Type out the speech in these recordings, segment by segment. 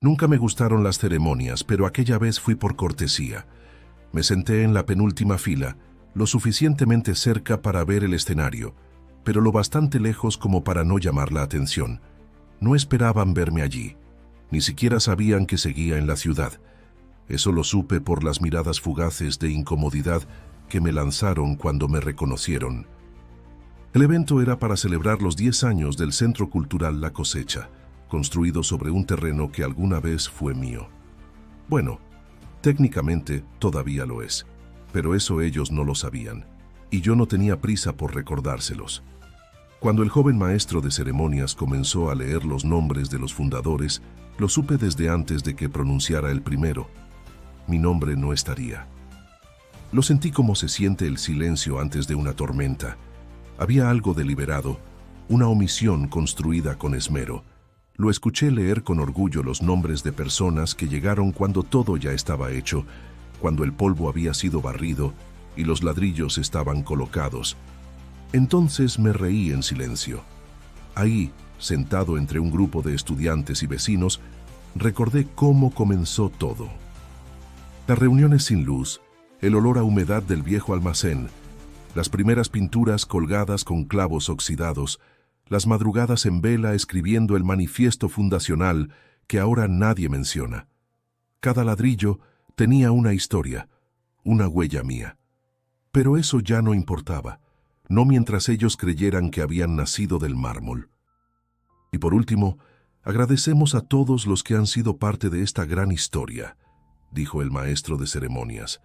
Nunca me gustaron las ceremonias, pero aquella vez fui por cortesía. Me senté en la penúltima fila, lo suficientemente cerca para ver el escenario, pero lo bastante lejos como para no llamar la atención. No esperaban verme allí. Ni siquiera sabían que seguía en la ciudad. Eso lo supe por las miradas fugaces de incomodidad que me lanzaron cuando me reconocieron. El evento era para celebrar los 10 años del Centro Cultural La Cosecha, construido sobre un terreno que alguna vez fue mío. Bueno, técnicamente todavía lo es, pero eso ellos no lo sabían, y yo no tenía prisa por recordárselos. Cuando el joven maestro de ceremonias comenzó a leer los nombres de los fundadores, lo supe desde antes de que pronunciara el primero. Mi nombre no estaría. Lo sentí como se siente el silencio antes de una tormenta. Había algo deliberado, una omisión construida con esmero. Lo escuché leer con orgullo los nombres de personas que llegaron cuando todo ya estaba hecho, cuando el polvo había sido barrido y los ladrillos estaban colocados. Entonces me reí en silencio. Ahí, sentado entre un grupo de estudiantes y vecinos, recordé cómo comenzó todo. Las reuniones sin luz, el olor a humedad del viejo almacén, las primeras pinturas colgadas con clavos oxidados, las madrugadas en vela escribiendo el manifiesto fundacional que ahora nadie menciona. Cada ladrillo tenía una historia, una huella mía. Pero eso ya no importaba, no mientras ellos creyeran que habían nacido del mármol. Y por último, agradecemos a todos los que han sido parte de esta gran historia, dijo el maestro de ceremonias,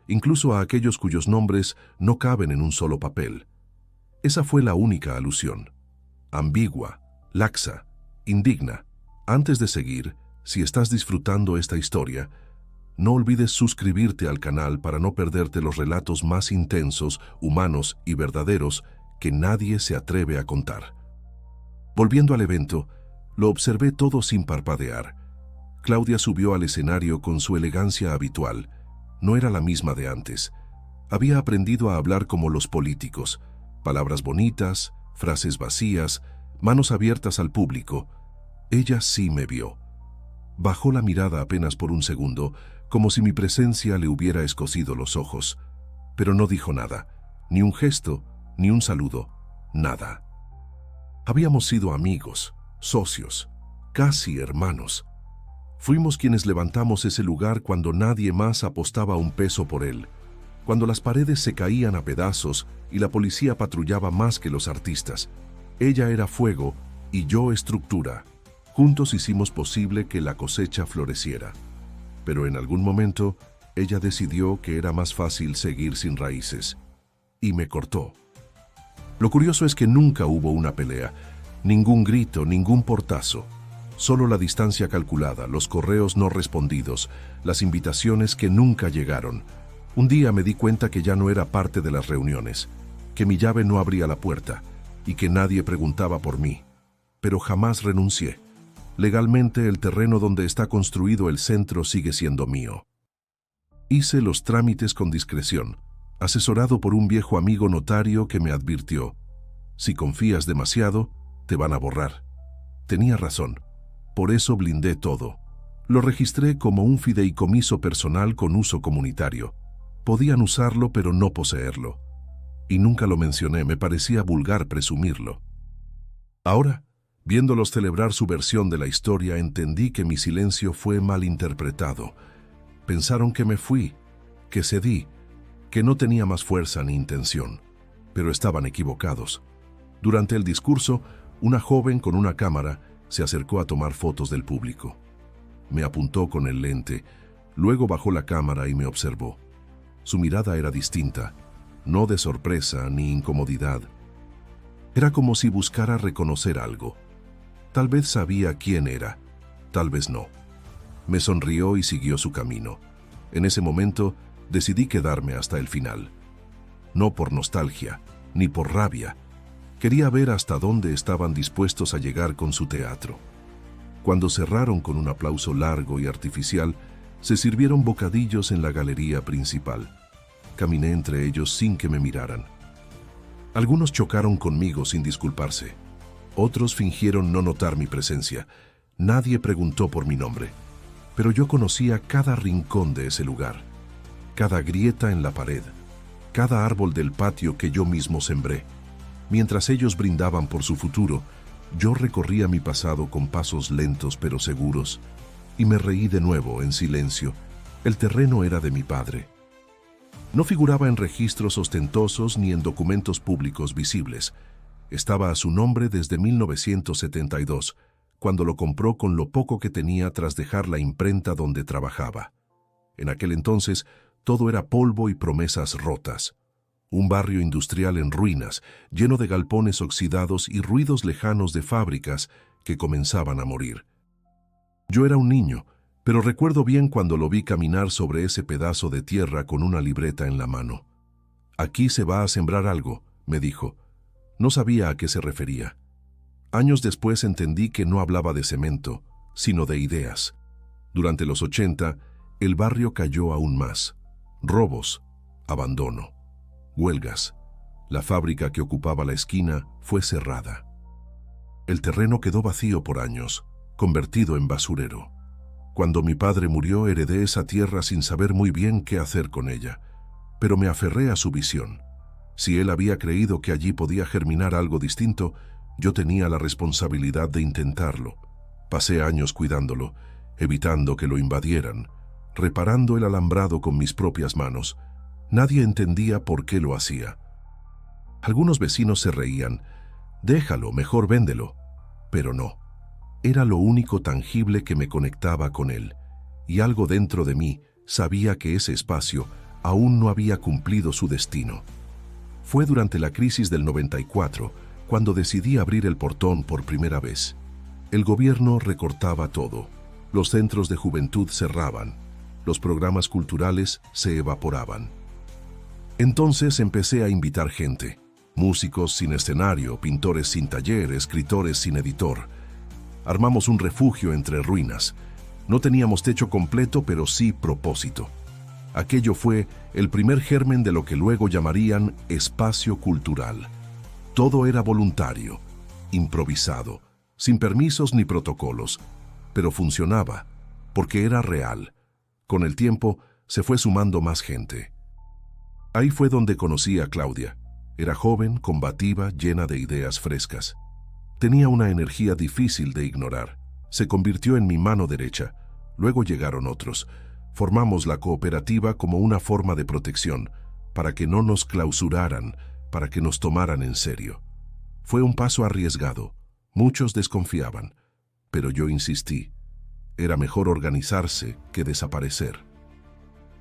incluso a aquellos cuyos nombres no caben en un solo papel. Esa fue la única alusión. Ambigua, laxa, indigna. Antes de seguir, si estás disfrutando esta historia, no olvides suscribirte al canal para no perderte los relatos más intensos, humanos y verdaderos que nadie se atreve a contar. Volviendo al evento, lo observé todo sin parpadear. Claudia subió al escenario con su elegancia habitual. No era la misma de antes. Había aprendido a hablar como los políticos, palabras bonitas, frases vacías, manos abiertas al público. Ella sí me vio. Bajó la mirada apenas por un segundo, como si mi presencia le hubiera escocido los ojos, pero no dijo nada, ni un gesto, ni un saludo, nada. Habíamos sido amigos, socios, casi hermanos. Fuimos quienes levantamos ese lugar cuando nadie más apostaba un peso por él, cuando las paredes se caían a pedazos y la policía patrullaba más que los artistas. Ella era fuego y yo estructura. Juntos hicimos posible que la cosecha floreciera. Pero en algún momento, ella decidió que era más fácil seguir sin raíces. Y me cortó. Lo curioso es que nunca hubo una pelea, ningún grito, ningún portazo. Solo la distancia calculada, los correos no respondidos, las invitaciones que nunca llegaron. Un día me di cuenta que ya no era parte de las reuniones, que mi llave no abría la puerta y que nadie preguntaba por mí. Pero jamás renuncié. Legalmente, el terreno donde está construido el centro sigue siendo mío. Hice los trámites con discreción, asesorado por un viejo amigo notario que me advirtió: si confías demasiado, te van a borrar. Tenía razón. Por eso blindé todo. Lo registré como un fideicomiso personal con uso comunitario. Podían usarlo, pero no poseerlo. Y nunca lo mencioné, me parecía vulgar presumirlo. Ahora, viéndolos celebrar su versión de la historia, entendí que mi silencio fue malinterpretado. Pensaron que me fui, que cedí, que no tenía más fuerza ni intención. Pero estaban equivocados. Durante el discurso, una joven con una cámara se acercó a tomar fotos del público. Me apuntó con el lente, luego bajó la cámara y me observó. Su mirada era distinta, no de sorpresa ni incomodidad. Era como si buscara reconocer algo. Tal vez sabía quién era, tal vez no. Me sonrió y siguió su camino. En ese momento decidí quedarme hasta el final. No por nostalgia, ni por rabia. Quería ver hasta dónde estaban dispuestos a llegar con su teatro. Cuando cerraron con un aplauso largo y artificial, se sirvieron bocadillos en la galería principal. Caminé entre ellos sin que me miraran. Algunos chocaron conmigo sin disculparse. Otros fingieron no notar mi presencia. Nadie preguntó por mi nombre, pero yo conocía cada rincón de ese lugar, cada grieta en la pared, cada árbol del patio que yo mismo sembré. Mientras ellos brindaban por su futuro, yo recorría mi pasado con pasos lentos pero seguros, y me reí de nuevo en silencio. El terreno era de mi padre. No figuraba en registros ostentosos ni en documentos públicos visibles. Estaba a su nombre desde 1972, cuando lo compró con lo poco que tenía tras dejar la imprenta donde trabajaba. En aquel entonces, todo era polvo y promesas rotas. Un barrio industrial en ruinas, lleno de galpones oxidados y ruidos lejanos de fábricas que comenzaban a morir. Yo era un niño, pero recuerdo bien cuando lo vi caminar sobre ese pedazo de tierra con una libreta en la mano. «Aquí se va a sembrar algo», me dijo. No sabía a qué se refería. Años después entendí que no hablaba de cemento, sino de ideas. Durante los 80, el barrio cayó aún más. Robos, abandono, huelgas. La fábrica que ocupaba la esquina fue cerrada. El terreno quedó vacío por años, convertido en basurero. Cuando mi padre murió, heredé esa tierra sin saber muy bien qué hacer con ella, pero me aferré a su visión. Si él había creído que allí podía germinar algo distinto, yo tenía la responsabilidad de intentarlo. Pasé años cuidándolo, evitando que lo invadieran, reparando el alambrado con mis propias manos. Nadie entendía por qué lo hacía. Algunos vecinos se reían. «Déjalo, mejor véndelo». Pero no. Era lo único tangible que me conectaba con él, y algo dentro de mí sabía que ese espacio aún no había cumplido su destino. Fue durante la crisis del 94 cuando decidí abrir el portón por primera vez. El gobierno recortaba todo. Los centros de juventud cerraban. Los programas culturales se evaporaban. Entonces empecé a invitar gente. Músicos sin escenario, pintores sin taller, escritores sin editor. Armamos un refugio entre ruinas. No teníamos techo completo, pero sí propósito. Aquello fue el primer germen de lo que luego llamarían espacio cultural. Todo era voluntario, improvisado, sin permisos ni protocolos, pero funcionaba, porque era real. Con el tiempo se fue sumando más gente. Ahí fue donde conocí a Claudia. Era joven, combativa, llena de ideas frescas. Tenía una energía difícil de ignorar. Se convirtió en mi mano derecha. Luego llegaron otros. Formamos la cooperativa como una forma de protección, para que no nos clausuraran, para que nos tomaran en serio. Fue un paso arriesgado. Muchos desconfiaban, pero yo insistí. Era mejor organizarse que desaparecer.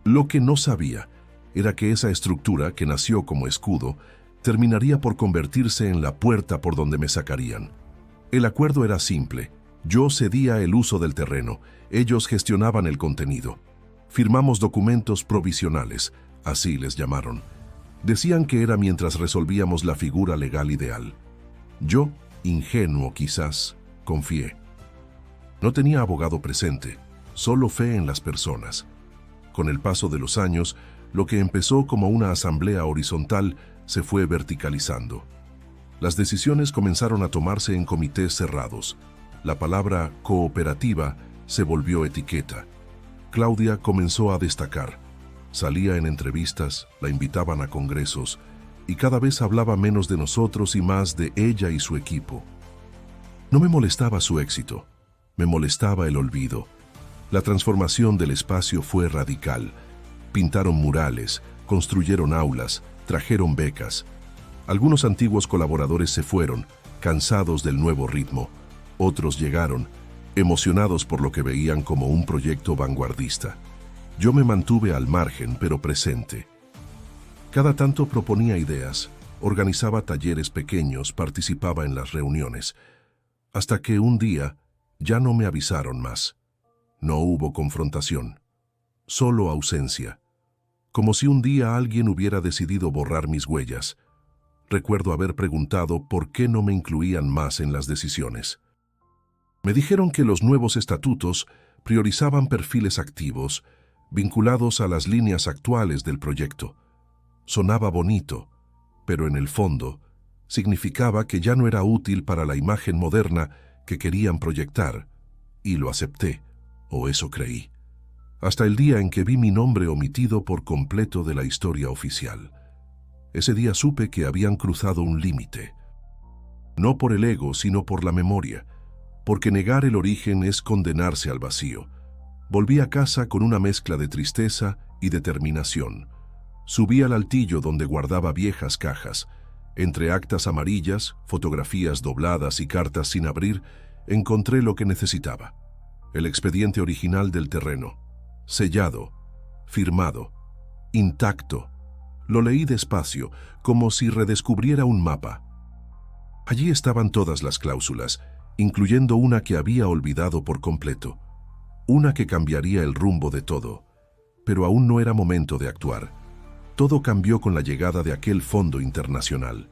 Lo que no sabía era que esa estructura, que nació como escudo, terminaría por convertirse en la puerta por donde me sacarían. El acuerdo era simple. Yo cedía el uso del terreno, ellos gestionaban el contenido. Firmamos documentos provisionales, así les llamaron. Decían que era mientras resolvíamos la figura legal ideal. Yo, ingenuo quizás, confié. No tenía abogado presente, solo fe en las personas. Con el paso de los años, lo que empezó como una asamblea horizontal se fue verticalizando. Las decisiones comenzaron a tomarse en comités cerrados. La palabra cooperativa se volvió etiqueta. Claudia comenzó a destacar. Salía en entrevistas, la invitaban a congresos, y cada vez hablaba menos de nosotros y más de ella y su equipo. No me molestaba su éxito, me molestaba el olvido. La transformación del espacio fue radical. Pintaron murales, construyeron aulas, trajeron becas. Algunos antiguos colaboradores se fueron, cansados del nuevo ritmo. Otros llegaron, emocionados por lo que veían como un proyecto vanguardista. Yo me mantuve al margen, pero presente. Cada tanto proponía ideas, organizaba talleres pequeños, participaba en las reuniones. Hasta que un día ya no me avisaron más. No hubo confrontación, solo ausencia. Como si un día alguien hubiera decidido borrar mis huellas. Recuerdo haber preguntado por qué no me incluían más en las decisiones. Me dijeron que los nuevos estatutos priorizaban perfiles activos, vinculados a las líneas actuales del proyecto. Sonaba bonito, pero en el fondo significaba que ya no era útil para la imagen moderna que querían proyectar. y lo acepté, o eso creí, hasta el día en que vi mi nombre omitido por completo de la historia oficial. Ese día supe que habían cruzado un límite. No por el ego, sino por la memoria, porque negar el origen es condenarse al vacío. Volví a casa con una mezcla de tristeza y determinación. Subí al altillo donde guardaba viejas cajas. Entre actas amarillas, fotografías dobladas y cartas sin abrir, encontré lo que necesitaba. El expediente original del terreno, sellado, firmado, intacto. Lo leí despacio, como si redescubriera un mapa. Allí estaban todas las cláusulas, incluyendo una que había olvidado por completo. Una que cambiaría el rumbo de todo. Pero aún no era momento de actuar. Todo cambió con la llegada de aquel fondo internacional.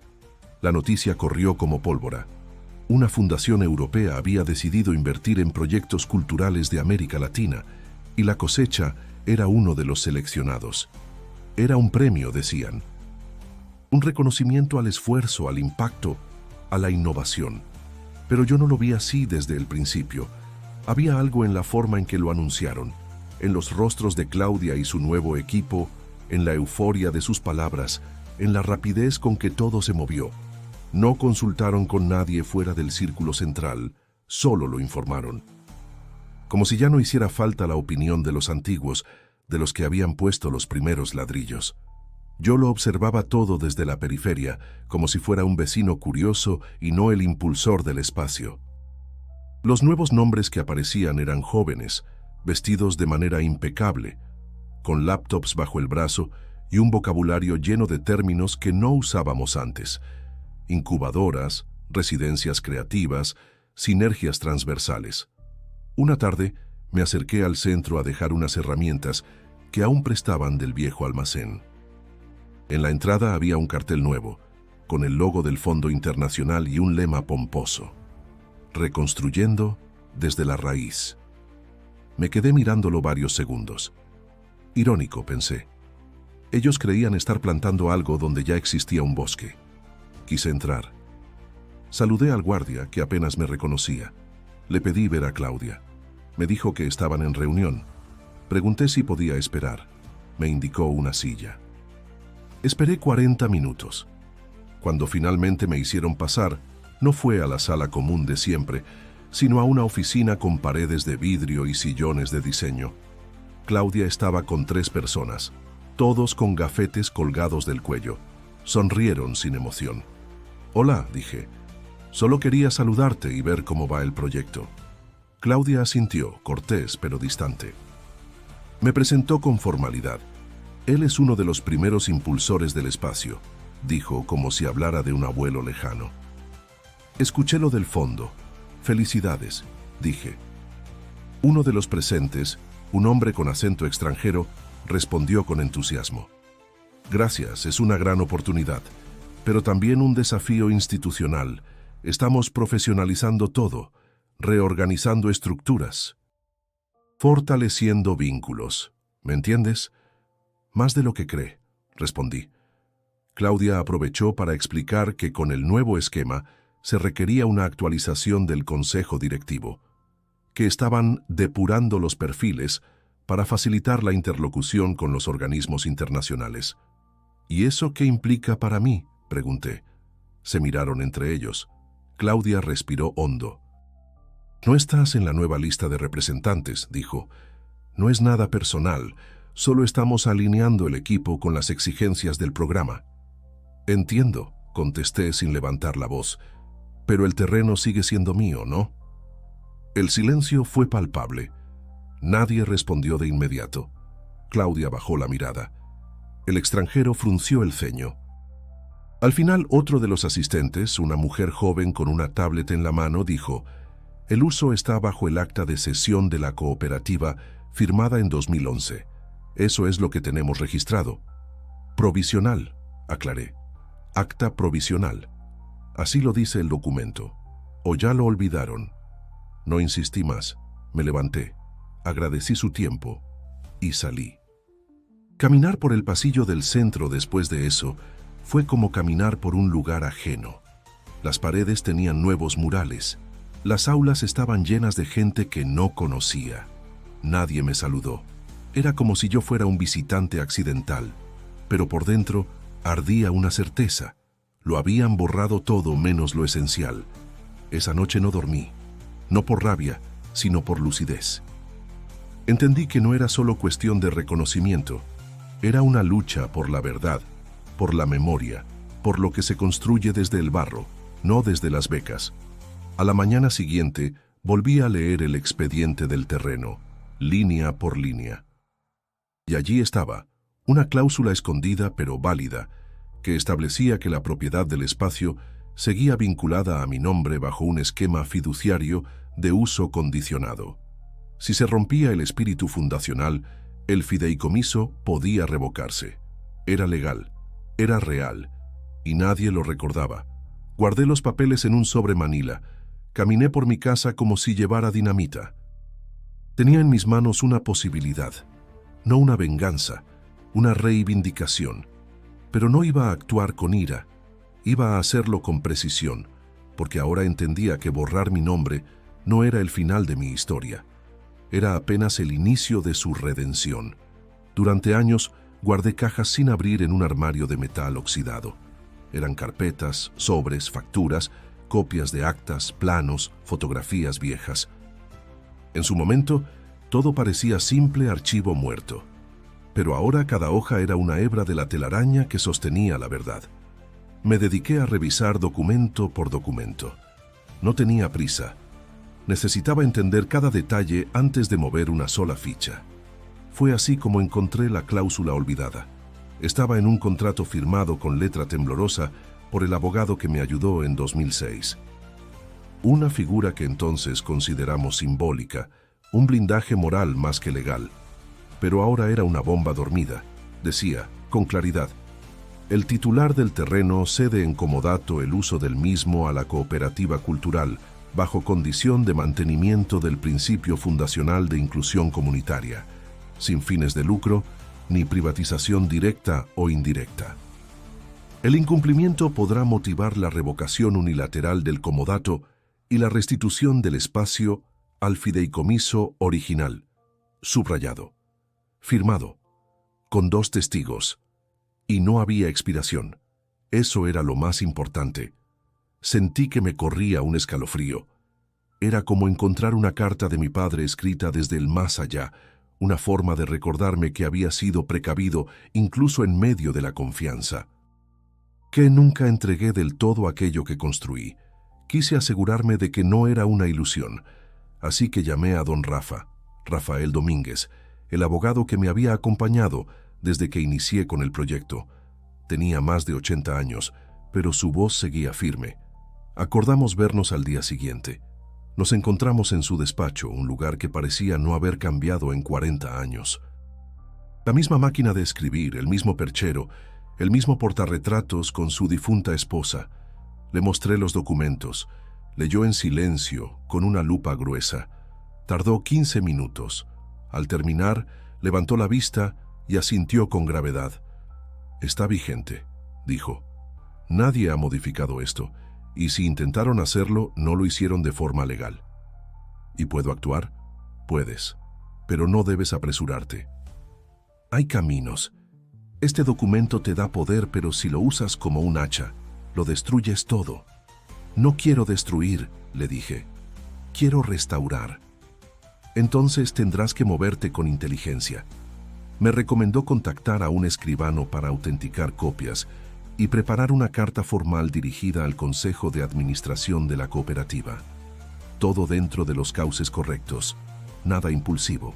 La noticia corrió como pólvora. Una fundación europea había decidido invertir en proyectos culturales de América Latina, y la cosecha era uno de los seleccionados. Era un premio, decían. Un reconocimiento al esfuerzo, al impacto, a la innovación. Pero yo no lo vi así desde el principio. Había algo en la forma en que lo anunciaron, en los rostros de Claudia y su nuevo equipo, en la euforia de sus palabras, en la rapidez con que todo se movió. No consultaron con nadie fuera del círculo central, solo lo informaron. Como si ya no hiciera falta la opinión de los antiguos, de los que habían puesto los primeros ladrillos. Yo lo observaba todo desde la periferia, como si fuera un vecino curioso y no el impulsor del espacio. Los nuevos nombres que aparecían eran jóvenes, vestidos de manera impecable, con laptops bajo el brazo y un vocabulario lleno de términos que no usábamos antes. Incubadoras, residencias creativas, sinergias transversales. Una tarde me acerqué al centro a dejar unas herramientas que aún prestaban del viejo almacén. En la entrada había un cartel nuevo, con el logo del Fondo Internacional y un lema pomposo: reconstruyendo desde la raíz. Me quedé mirándolo varios segundos. Irónico, pensé. Ellos creían estar plantando algo donde ya existía un bosque. Quise entrar. Saludé al guardia, que apenas me reconocía. Le pedí ver a Claudia. Me dijo que estaban en reunión. Pregunté si podía esperar. Me indicó una silla. Esperé 40 minutos. Cuando finalmente me hicieron pasar, no fue a la sala común de siempre, sino a una oficina con paredes de vidrio y sillones de diseño. Claudia estaba con 3 personas, todos con gafetes colgados del cuello. Sonrieron sin emoción. «Hola», dije. «Solo quería saludarte y ver cómo va el proyecto». Claudia asintió, cortés pero distante. Me presentó con formalidad. «Él es uno de los primeros impulsores del espacio», dijo como si hablara de un abuelo lejano. «Escuché lo del fondo. Felicidades», dije. Uno de los presentes, un hombre con acento extranjero, respondió con entusiasmo. «Gracias, es una gran oportunidad, pero también un desafío institucional. Estamos profesionalizando todo, reorganizando estructuras, fortaleciendo vínculos. ¿Me entiendes?» «Más de lo que cree», respondí. Claudia aprovechó para explicar que con el nuevo esquema se requería una actualización del consejo directivo, que estaban depurando los perfiles para facilitar la interlocución con los organismos internacionales. «¿Y eso qué implica para mí?», pregunté. Se miraron entre ellos. Claudia respiró hondo. «No estás en la nueva lista de representantes», dijo. «No es nada personal, solo estamos alineando el equipo con las exigencias del programa». «Entiendo», contesté sin levantar la voz, «pero el terreno sigue siendo mío, ¿no?». El silencio fue palpable. Nadie respondió de inmediato. Claudia bajó la mirada. El extranjero frunció el ceño. Al final, otro de los asistentes, una mujer joven con una tablet en la mano, dijo: «El uso está bajo el acta de cesión de la cooperativa firmada en 2011. Eso es lo que tenemos registrado». «Provisional», aclaré. «Acta provisional. Así lo dice el documento. ¿O ya lo olvidaron?». No insistí más. Me levanté. Agradecí su tiempo y salí. Caminar por el pasillo del centro después de eso fue como caminar por un lugar ajeno. Las paredes tenían nuevos murales, Las aulas estaban llenas de gente que no conocía. Nadie me saludó. Era como si yo fuera un visitante accidental, pero por dentro ardía una certeza. Lo habían borrado todo menos lo esencial. Esa noche no dormí, no por rabia, sino por lucidez. Entendí que no era solo cuestión de reconocimiento, era una lucha por la verdad, por la memoria, por lo que se construye desde el barro, no desde las becas. A la mañana siguiente, volví a leer el expediente del terreno, línea por línea. Y allí estaba, una cláusula escondida pero válida, que establecía que la propiedad del espacio seguía vinculada a mi nombre bajo un esquema fiduciario de uso condicionado. Si se rompía el espíritu fundacional, el fideicomiso podía revocarse. Era legal, era real, y nadie lo recordaba. Guardé los papeles en un sobre manila. Caminé por mi casa como si llevara dinamita. Tenía en mis manos una posibilidad, no una venganza, una reivindicación. Pero no iba a actuar con ira, iba a hacerlo con precisión, porque ahora entendía que borrar mi nombre no era el final de mi historia. Era apenas el inicio de su redención. Durante años guardé cajas sin abrir en un armario de metal oxidado. Eran carpetas, sobres, facturas, copias de actas, planos, fotografías viejas. En su momento, todo parecía simple archivo muerto. Pero ahora cada hoja era una hebra de la telaraña que sostenía la verdad. Me dediqué a revisar documento por documento. No tenía prisa. Necesitaba entender cada detalle antes de mover una sola ficha. Fue así como encontré la cláusula olvidada. Estaba en un contrato firmado con letra temblorosa por el abogado que me ayudó en 2006. Una figura que entonces consideramos simbólica, un blindaje moral más que legal. Pero ahora era una bomba dormida. Decía, con claridad, el titular del terreno cede en comodato el uso del mismo a la cooperativa cultural, bajo condición de mantenimiento del principio fundacional de inclusión comunitaria, sin fines de lucro, ni privatización directa o indirecta. El incumplimiento podrá motivar la revocación unilateral del comodato y la restitución del espacio al fideicomiso original, subrayado, firmado, con 2 testigos, y no había expiración. Eso era lo más importante. Sentí que me corría un escalofrío. Era como encontrar una carta de mi padre escrita desde el más allá, una forma de recordarme que había sido precavido incluso en medio de la confianza. Que nunca entregué del todo aquello que construí. Quise asegurarme de que no era una ilusión, así que llamé a don Rafael Domínguez, el abogado que me había acompañado desde que inicié con el proyecto. Tenía más de 80 años, pero su voz seguía firme. Acordamos vernos al día siguiente. Nos encontramos en su despacho, un lugar que parecía no haber cambiado en 40 años. La misma máquina de escribir, el mismo perchero, el mismo portarretratos con su difunta esposa. Le mostré los documentos. Leyó en silencio, con una lupa gruesa. Tardó 15 minutos. Al terminar, levantó la vista y asintió con gravedad. «Está vigente», dijo. «Nadie ha modificado esto, y si intentaron hacerlo, no lo hicieron de forma legal». «¿Y puedo actuar?» «Puedes, pero no debes apresurarte. Hay caminos. Este documento te da poder, pero si lo usas como un hacha, lo destruyes todo». «No quiero destruir», le dije. «Quiero restaurar». «Entonces tendrás que moverte con inteligencia». Me recomendó contactar a un escribano para autenticar copias y preparar una carta formal dirigida al Consejo de Administración de la cooperativa. Todo dentro de los cauces correctos, nada impulsivo.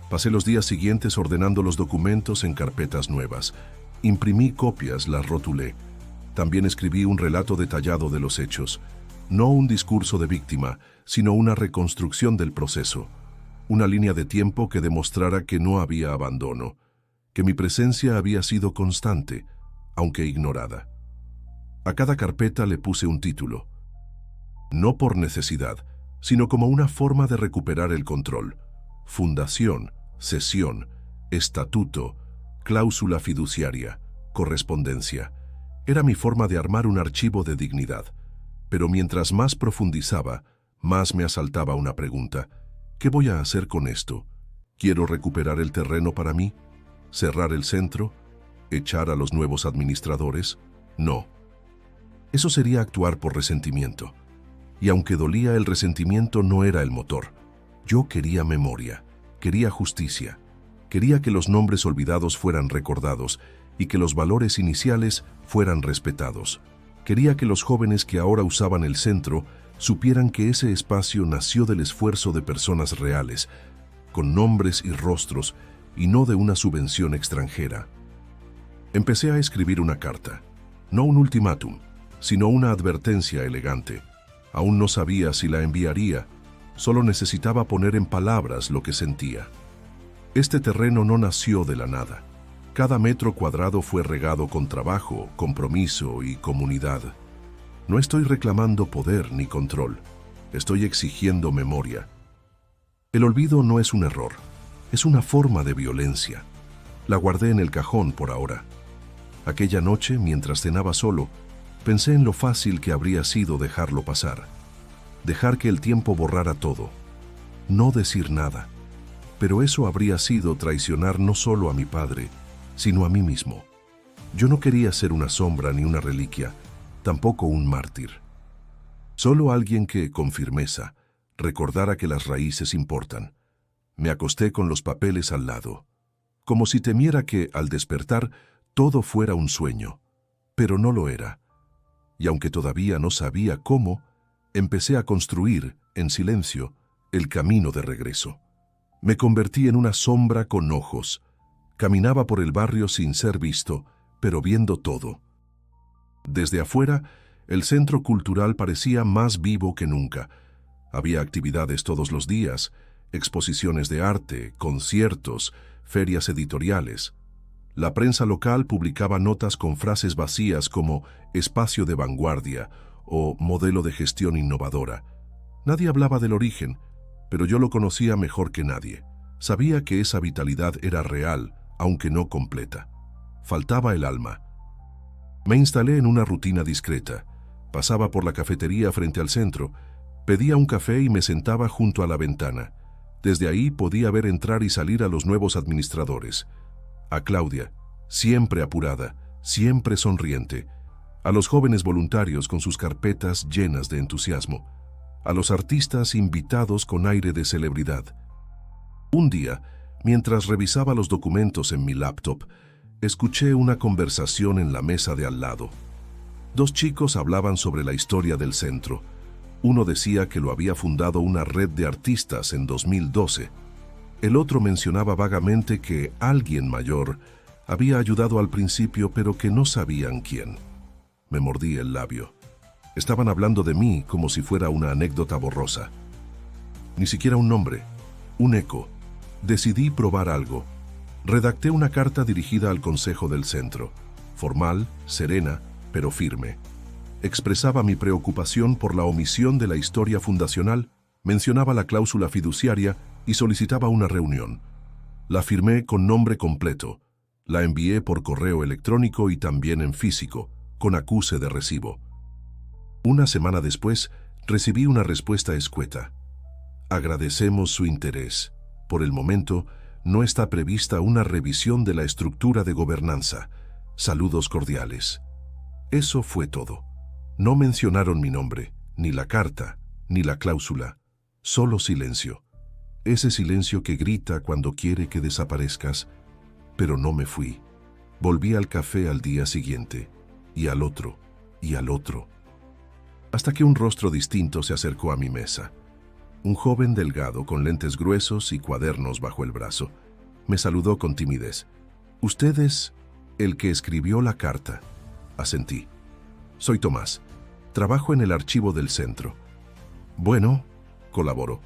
Pasé los días siguientes ordenando los documentos en carpetas nuevas. Imprimí copias, las rotulé. También escribí un relato detallado de los hechos. No un discurso de víctima, sino una reconstrucción del proceso. Una línea de tiempo que demostrara que no había abandono, que mi presencia había sido constante, aunque ignorada. A cada carpeta le puse un título. No por necesidad, sino como una forma de recuperar el control. Fundación, cesión, estatuto, cláusula fiduciaria, correspondencia. Era mi forma de armar un archivo de dignidad. Pero mientras más profundizaba, más me asaltaba una pregunta. ¿Qué voy a hacer con esto? ¿Quiero recuperar el terreno para mí? ¿Cerrar el centro? ¿Echar a los nuevos administradores? No. Eso sería actuar por resentimiento. Y aunque dolía, el resentimiento no era el motor. Yo quería memoria, quería justicia, quería que los nombres olvidados fueran recordados y que los valores iniciales fueran respetados. Quería que los jóvenes que ahora usaban el centro supieran que ese espacio nació del esfuerzo de personas reales, con nombres y rostros, y no de una subvención extranjera. Empecé a escribir una carta, no un ultimátum, sino una advertencia elegante. Aún no sabía si la enviaría, solo necesitaba poner en palabras lo que sentía. Este terreno no nació de la nada. Cada metro cuadrado fue regado con trabajo, compromiso y comunidad. No estoy reclamando poder ni control, estoy exigiendo memoria. El olvido no es un error, es una forma de violencia. La guardé en el cajón por ahora. Aquella noche, mientras cenaba solo, pensé en lo fácil que habría sido dejarlo pasar. Dejar que el tiempo borrara todo. No decir nada. Pero eso habría sido traicionar no solo a mi padre, sino a mí mismo. Yo no quería ser una sombra ni una reliquia, tampoco un mártir. Solo alguien que, con firmeza, recordara que las raíces importan. Me acosté con los papeles al lado, como si temiera que, al despertar, todo fuera un sueño. Pero no lo era. Y aunque todavía no sabía cómo, empecé a construir, en silencio, el camino de regreso. Me convertí en una sombra con ojos. Caminaba por el barrio sin ser visto, pero viendo todo. Desde afuera, el centro cultural parecía más vivo que nunca. Había actividades todos los días, exposiciones de arte, conciertos, ferias editoriales. La prensa local publicaba notas con frases vacías como espacio de vanguardia o modelo de gestión innovadora. Nadie hablaba del origen, pero yo lo conocía mejor que nadie. Sabía que esa vitalidad era real, aunque no completa. Faltaba el alma. Me instalé en una rutina discreta. Pasaba por la cafetería frente al centro, pedía un café y me sentaba junto a la ventana. Desde ahí podía ver entrar y salir a los nuevos administradores. A Claudia, siempre apurada, siempre sonriente. A los jóvenes voluntarios con sus carpetas llenas de entusiasmo. A los artistas invitados con aire de celebridad. Un día, mientras revisaba los documentos en mi laptop, escuché una conversación en la mesa de al lado. Dos chicos hablaban sobre la historia del centro. Uno decía que lo había fundado una red de artistas en 2012. El otro mencionaba vagamente que alguien mayor había ayudado al principio, pero que no sabían quién. Me mordí el labio. Estaban hablando de mí como si fuera una anécdota borrosa. Ni siquiera un nombre, un eco. Decidí probar algo. Redacté una carta dirigida al Consejo del Centro. Formal, serena, pero firme. Expresaba mi preocupación por la omisión de la historia fundacional, mencionaba la cláusula fiduciaria y solicitaba una reunión. La firmé con nombre completo. La envié por correo electrónico y también en físico, con acuse de recibo. Una semana después, recibí una respuesta escueta. Agradecemos su interés. Por el momento, no está prevista una revisión de la estructura de gobernanza. Saludos cordiales. Eso fue todo. No mencionaron mi nombre, ni la carta, ni la cláusula. Solo silencio. Ese silencio que grita cuando quiere que desaparezcas. Pero no me fui. Volví al café al día siguiente, y al otro, y al otro. Hasta que un rostro distinto se acercó a mi mesa. Un joven delgado con lentes gruesos y cuadernos bajo el brazo. Me saludó con timidez. «¿Usted es el que escribió la carta?» Asentí. «Soy Tomás. Trabajo en el archivo del centro». «Bueno», colaboró.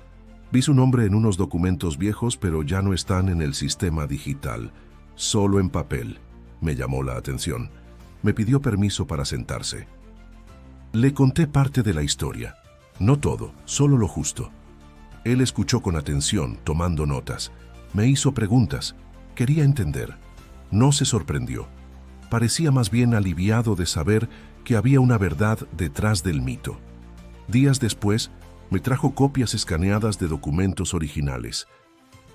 «Vi su nombre en unos documentos viejos, pero ya no están en el sistema digital. Solo en papel». Me llamó la atención. Me pidió permiso para sentarse. Le conté parte de la historia. No todo, solo lo justo. Él escuchó con atención, tomando notas. Me hizo preguntas. Quería entender. No se sorprendió. Parecía más bien aliviado de saber que había una verdad detrás del mito. Días después, Me trajo copias escaneadas de documentos originales,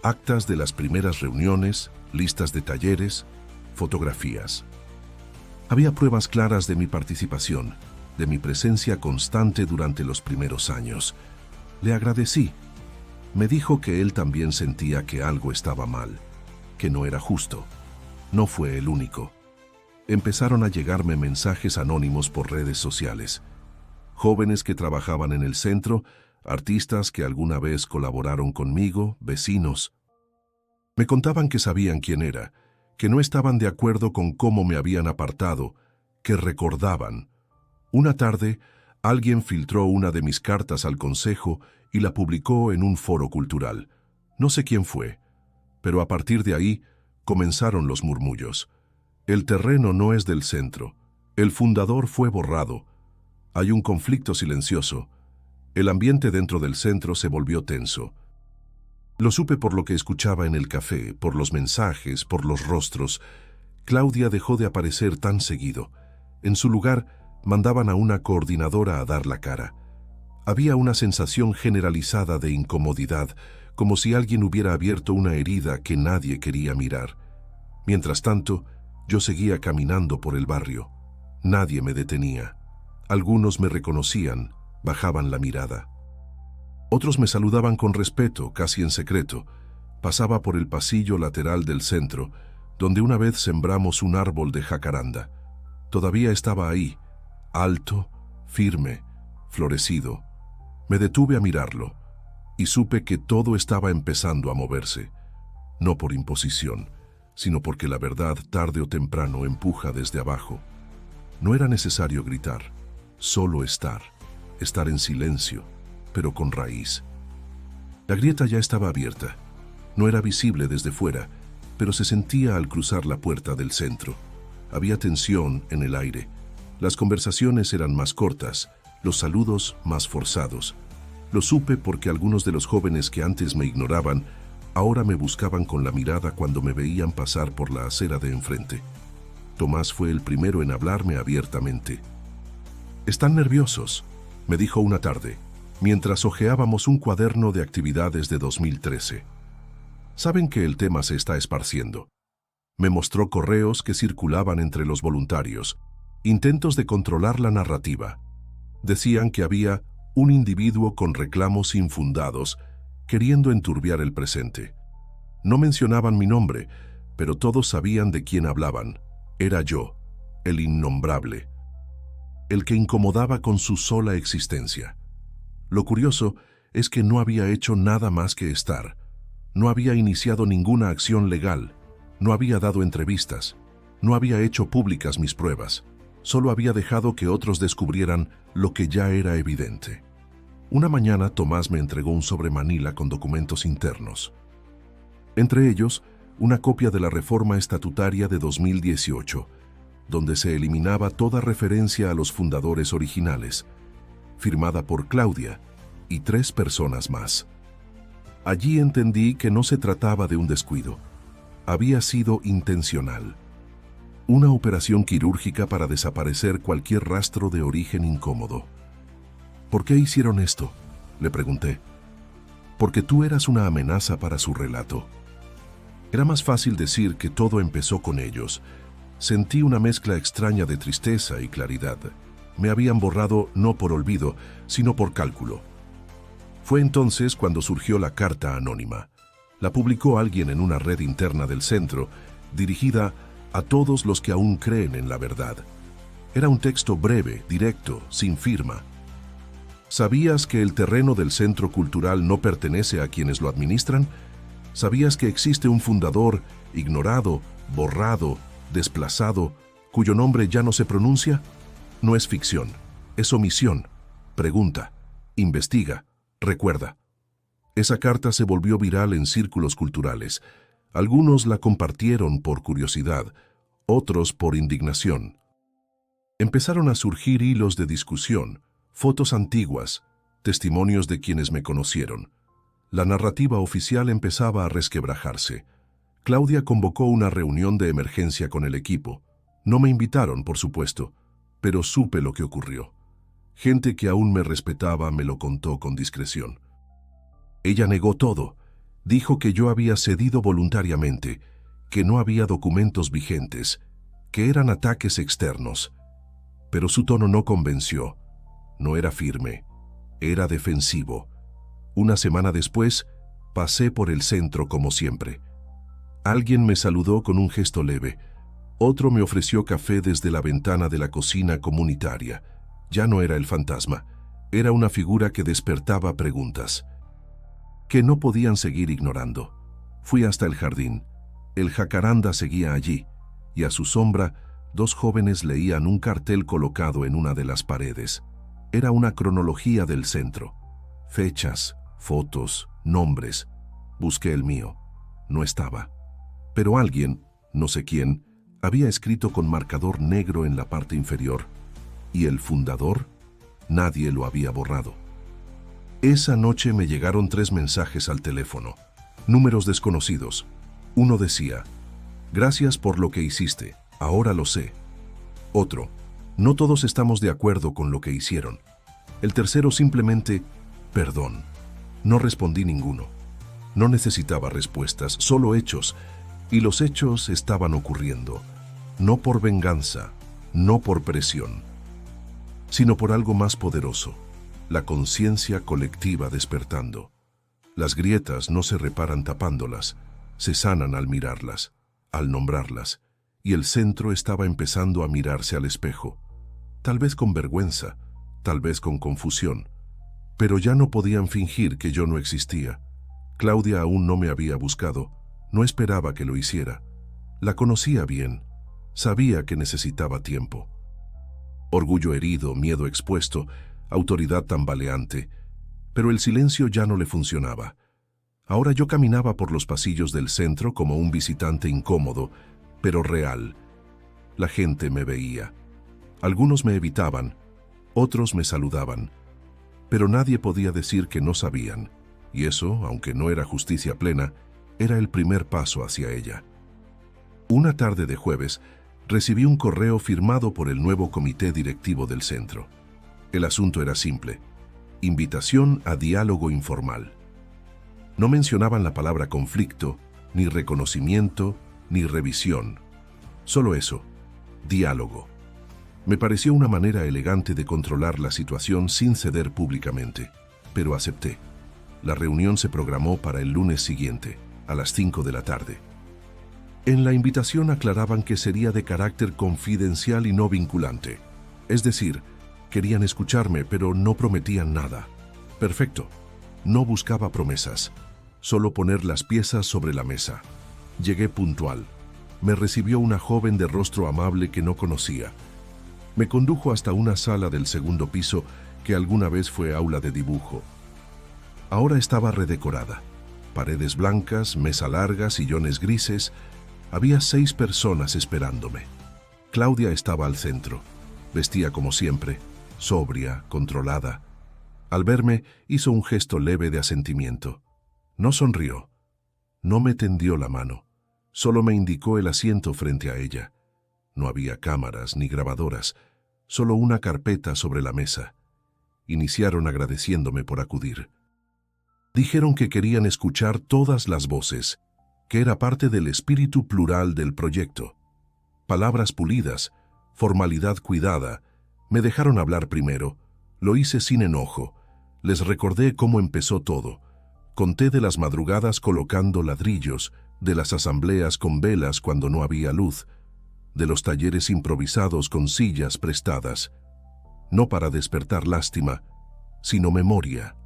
actas de las primeras reuniones, listas de talleres, fotografías. Había pruebas claras de mi participación, de mi presencia constante durante los primeros años. Le agradecí. Me dijo que él también sentía que algo estaba mal, que no era justo. No fue el único. Empezaron a llegarme mensajes anónimos por redes sociales. Jóvenes que trabajaban en el centro, artistas que alguna vez colaboraron conmigo, vecinos. Me contaban que sabían quién era, que no estaban de acuerdo con cómo me habían apartado, que recordaban. Una tarde, alguien filtró una de mis cartas al consejo y la publicó en un foro cultural. No sé quién fue, pero a partir de ahí comenzaron los murmullos. El terreno no es del centro. El fundador fue borrado. Hay un conflicto silencioso. El ambiente dentro del centro se volvió tenso. Lo supe por lo que escuchaba en el café, por los mensajes, por los rostros. Claudia dejó de aparecer tan seguido. En su lugar, mandaban a una coordinadora a dar la cara. Había una sensación generalizada de incomodidad, como si alguien hubiera abierto una herida que nadie quería mirar. Mientras tanto, yo seguía caminando por el barrio. Nadie me detenía. Algunos me reconocían, bajaban la mirada. Otros me saludaban con respeto, casi en secreto. Pasaba por el pasillo lateral del centro, donde una vez sembramos un árbol de jacaranda. Todavía estaba ahí, alto, firme, florecido. Me detuve a mirarlo y supe que todo estaba empezando a moverse, no por imposición, sino porque la verdad tarde o temprano empuja desde abajo. No era necesario gritar, solo estar en silencio, pero con raíz. La grieta ya estaba abierta. No era visible desde fuera, pero se sentía al cruzar la puerta del centro. Había tensión en el aire. Las conversaciones eran más cortas, los saludos más forzados. Lo supe porque algunos de los jóvenes que antes me ignoraban, ahora me buscaban con la mirada cuando me veían pasar por la acera de enfrente. Tomás fue el primero en hablarme abiertamente. «Están nerviosos», me dijo una tarde, mientras hojeábamos un cuaderno de actividades de 2013. «Saben que el tema se está esparciendo». Me mostró correos que circulaban entre los voluntarios, intentos de controlar la narrativa. Decían que había un individuo con reclamos infundados, queriendo enturbiar el presente. No mencionaban mi nombre, pero todos sabían de quién hablaban. Era yo, el innombrable, el que incomodaba con su sola existencia. Lo curioso es que no había hecho nada más que estar. No había iniciado ninguna acción legal, no había dado entrevistas, no había hecho públicas mis pruebas. Solo había dejado que otros descubrieran lo que ya era evidente. Una mañana Tomás me entregó un sobre manila con documentos internos. Entre ellos, una copia de la reforma estatutaria de 2018, donde se eliminaba toda referencia a los fundadores originales, firmada por Claudia y 3 personas más. Allí entendí que no se trataba de un descuido. Había sido intencional. Una operación quirúrgica para desaparecer cualquier rastro de origen incómodo. ¿Por qué hicieron esto?, le pregunté. Porque tú eras una amenaza para su relato. Era más fácil decir que todo empezó con ellos. Sentí una mezcla extraña de tristeza y claridad. Me habían borrado no por olvido, sino por cálculo. Fue entonces cuando surgió la carta anónima. La publicó alguien en una red interna del centro, dirigida a todos los que aún creen en la verdad. Era un texto breve, directo, sin firma. ¿Sabías que el terreno del centro cultural no pertenece a quienes lo administran? ¿Sabías que existe un fundador ignorado, borrado, desplazado, cuyo nombre ya no se pronuncia? No es ficción, es omisión. Pregunta, investiga, recuerda. Esa carta se volvió viral en círculos culturales. Algunos la compartieron por curiosidad, otros por indignación. Empezaron a surgir hilos de discusión, fotos antiguas, testimonios de quienes me conocieron. La narrativa oficial empezaba a resquebrajarse. Claudia convocó una reunión de emergencia con el equipo. No me invitaron, por supuesto, pero supe lo que ocurrió. Gente que aún me respetaba me lo contó con discreción. Ella negó todo. Dijo que yo había cedido voluntariamente, que no había documentos vigentes, que eran ataques externos. Pero su tono no convenció. No era firme, era defensivo. Una semana después, pasé por el centro como siempre. Alguien me saludó con un gesto leve. Otro me ofreció café desde la ventana de la cocina comunitaria. Ya no era el fantasma, era una figura que despertaba preguntas, que no podían seguir ignorando. Fui hasta el jardín. El jacaranda seguía allí, y a su sombra, dos jóvenes leían un cartel colocado en una de las paredes. Era una cronología del centro. Fechas, fotos, nombres. Busqué el mío. No estaba. Pero alguien, no sé quién, había escrito con marcador negro en la parte inferior. ¿Y el fundador? Nadie lo había borrado. Esa noche me llegaron 3 mensajes al teléfono. Números desconocidos. Uno decía: gracias por lo que hiciste, ahora lo sé. Otro: no todos estamos de acuerdo con lo que hicieron. El tercero simplemente: perdón. No respondí ninguno. No necesitaba respuestas, solo hechos. Y los hechos estaban ocurriendo. No por venganza, no por presión, sino por algo más poderoso, la conciencia colectiva despertando. Las grietas no se reparan tapándolas, se sanan al mirarlas, al nombrarlas, y el centro estaba empezando a mirarse al espejo, tal vez con vergüenza, tal vez con confusión, pero ya no podían fingir que yo no existía. Claudia aún no me había buscado, no esperaba que lo hiciera. La conocía bien, sabía que necesitaba tiempo. Orgullo herido, miedo expuesto, autoridad tambaleante, pero el silencio ya no le funcionaba. Ahora yo caminaba por los pasillos del centro como un visitante incómodo, pero real. La gente me veía. Algunos me evitaban, otros me saludaban, pero nadie podía decir que no sabían, y eso, aunque no era justicia plena, era el primer paso hacia ella. Una tarde de jueves, recibí un correo firmado por el nuevo comité directivo del centro. El asunto era simple: invitación a diálogo informal. No mencionaban la palabra conflicto, ni reconocimiento, ni revisión. Solo eso, diálogo. Me pareció una manera elegante de controlar la situación sin ceder públicamente, pero acepté. La reunión se programó para el lunes siguiente, a las 5 de la tarde. En la invitación aclaraban que sería de carácter confidencial y no vinculante. Es decir, querían escucharme, pero no prometían nada. Perfecto. No buscaba promesas, solo poner las piezas sobre la mesa. Llegué puntual. Me recibió una joven de rostro amable que no conocía. Me condujo hasta una sala del segundo piso que alguna vez fue aula de dibujo. Ahora estaba redecorada. Paredes blancas, mesa larga, sillones grises. Había 6 personas esperándome. Claudia estaba al centro. Vestía como siempre, sobria, controlada. Al verme, hizo un gesto leve de asentimiento. No sonrió. No me tendió la mano. Solo me indicó el asiento frente a ella. No había cámaras ni grabadoras, solo una carpeta sobre la mesa. Iniciaron agradeciéndome por acudir. Dijeron que querían escuchar todas las voces, que era parte del espíritu plural del proyecto. Palabras pulidas, formalidad cuidada. Me dejaron hablar primero. Lo hice sin enojo. Les recordé cómo empezó todo. Conté de las madrugadas colocando ladrillos, de las asambleas con velas cuando no había luz, de los talleres improvisados con sillas prestadas, no para despertar lástima, sino memoria.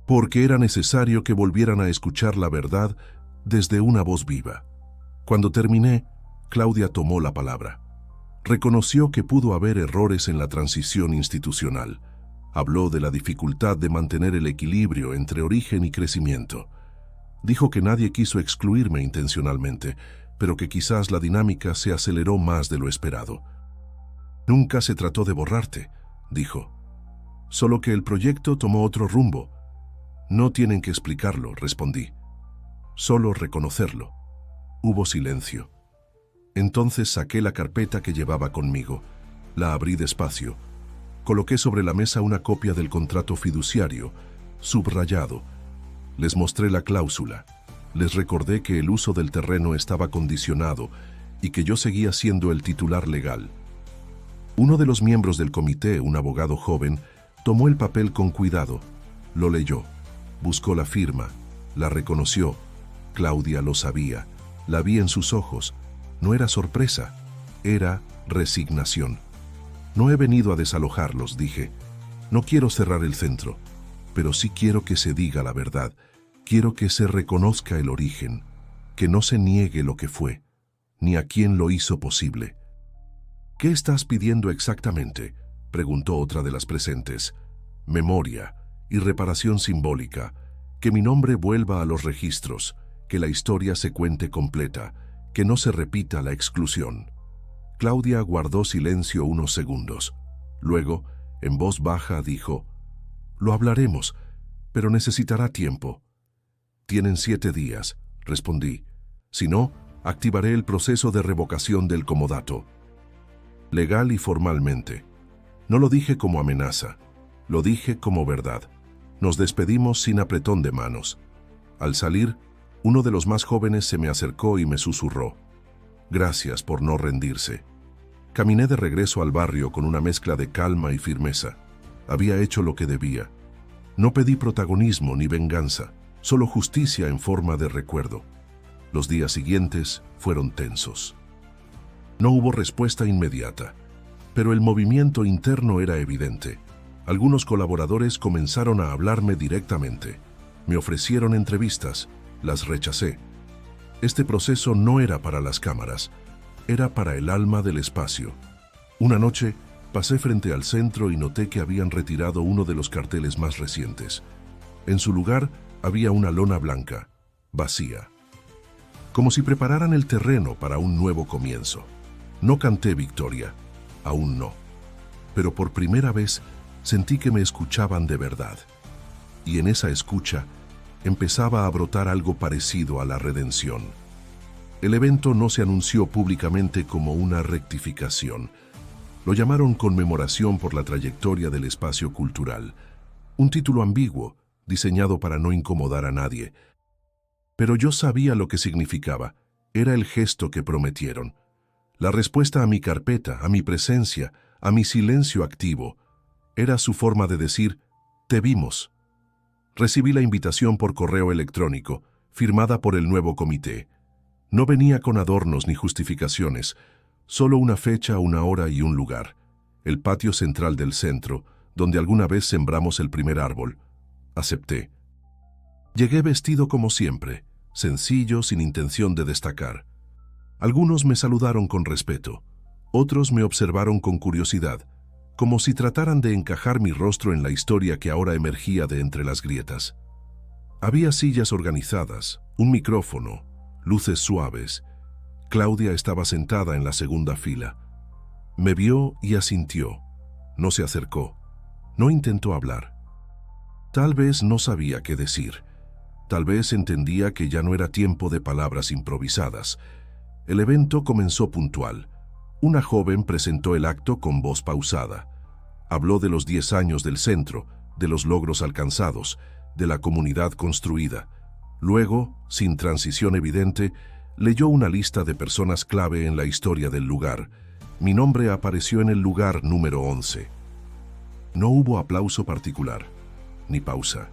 Porque era necesario que volvieran a escuchar la verdad desde una voz viva. Cuando terminé, Claudia tomó la palabra. Reconoció que pudo haber errores en la transición institucional. Habló de la dificultad de mantener el equilibrio entre origen y crecimiento. Dijo que nadie quiso excluirme intencionalmente, pero que quizás la dinámica se aceleró más de lo esperado. Nunca se trató de borrarte, dijo. Solo que el proyecto tomó otro rumbo. No tienen que explicarlo, respondí. Solo reconocerlo. Hubo silencio. Entonces saqué la carpeta que llevaba conmigo. La abrí despacio. Coloqué sobre la mesa una copia del contrato fiduciario, subrayado. Les mostré la cláusula. Les recordé que el uso del terreno estaba condicionado y que yo seguía siendo el titular legal. Uno de los miembros del comité, un abogado joven, tomó el papel con cuidado. Lo leyó. Buscó la firma. La reconoció. Claudia lo sabía. La vi en sus ojos. No era sorpresa. Era resignación. No he venido a desalojarlos, dije. No quiero cerrar el centro, pero sí quiero que se diga la verdad. Quiero que se reconozca el origen, que no se niegue lo que fue, ni a quién lo hizo posible. ¿Qué estás pidiendo exactamente?, preguntó otra de las presentes. Memoria y reparación simbólica, que mi nombre vuelva a los registros, que la historia se cuente completa, que no se repita la exclusión. Claudia guardó silencio unos segundos. Luego, en voz baja, dijo: «Lo hablaremos, pero necesitará tiempo». «Tienen 7 días», respondí. «Si no, activaré el proceso de revocación del comodato. Legal y formalmente». No lo dije como amenaza, lo dije como verdad. Nos despedimos sin apretón de manos. Al salir, uno de los más jóvenes se me acercó y me susurró: «Gracias por no rendirse». Caminé de regreso al barrio con una mezcla de calma y firmeza. Había hecho lo que debía. No pedí protagonismo ni venganza, solo justicia en forma de recuerdo. Los días siguientes fueron tensos. No hubo respuesta inmediata, pero el movimiento interno era evidente. Algunos colaboradores comenzaron a hablarme directamente. Me ofrecieron entrevistas, las rechacé. Este proceso no era para las cámaras, era para el alma del espacio. Una noche, pasé frente al centro y noté que habían retirado uno de los carteles más recientes. En su lugar había una lona blanca, vacía. Como si prepararan el terreno para un nuevo comienzo. No canté victoria, aún no. Pero por primera vez sentí que me escuchaban de verdad. Y en esa escucha empezaba a brotar algo parecido a la redención. El evento no se anunció públicamente como una rectificación. Lo llamaron Conmemoración por la Trayectoria del Espacio Cultural. Un título ambiguo, diseñado para no incomodar a nadie. Pero yo sabía lo que significaba. Era el gesto que prometieron. La respuesta a mi carpeta, a mi presencia, a mi silencio activo. Era su forma de decir: «Te vimos». Recibí la invitación por correo electrónico, firmada por el nuevo comité. No venía con adornos ni justificaciones, solo una fecha, una hora y un lugar. El patio central del centro, donde alguna vez sembramos el primer árbol. Acepté. Llegué vestido como siempre, sencillo, sin intención de destacar. Algunos me saludaron con respeto, otros me observaron con curiosidad, como si trataran de encajar mi rostro en la historia que ahora emergía de entre las grietas. Había sillas organizadas, un micrófono, luces suaves. Claudia estaba sentada en la segunda fila. Me vio y asintió. No se acercó. No intentó hablar. Tal vez no sabía qué decir. Tal vez entendía que ya no era tiempo de palabras improvisadas. El evento comenzó puntual. Una joven presentó el acto con voz pausada. Habló de los 10 años del centro, de los logros alcanzados, de la comunidad construida. Luego, sin transición evidente, leyó una lista de personas clave en la historia del lugar. Mi nombre apareció en el lugar número 11. No hubo aplauso particular, ni pausa,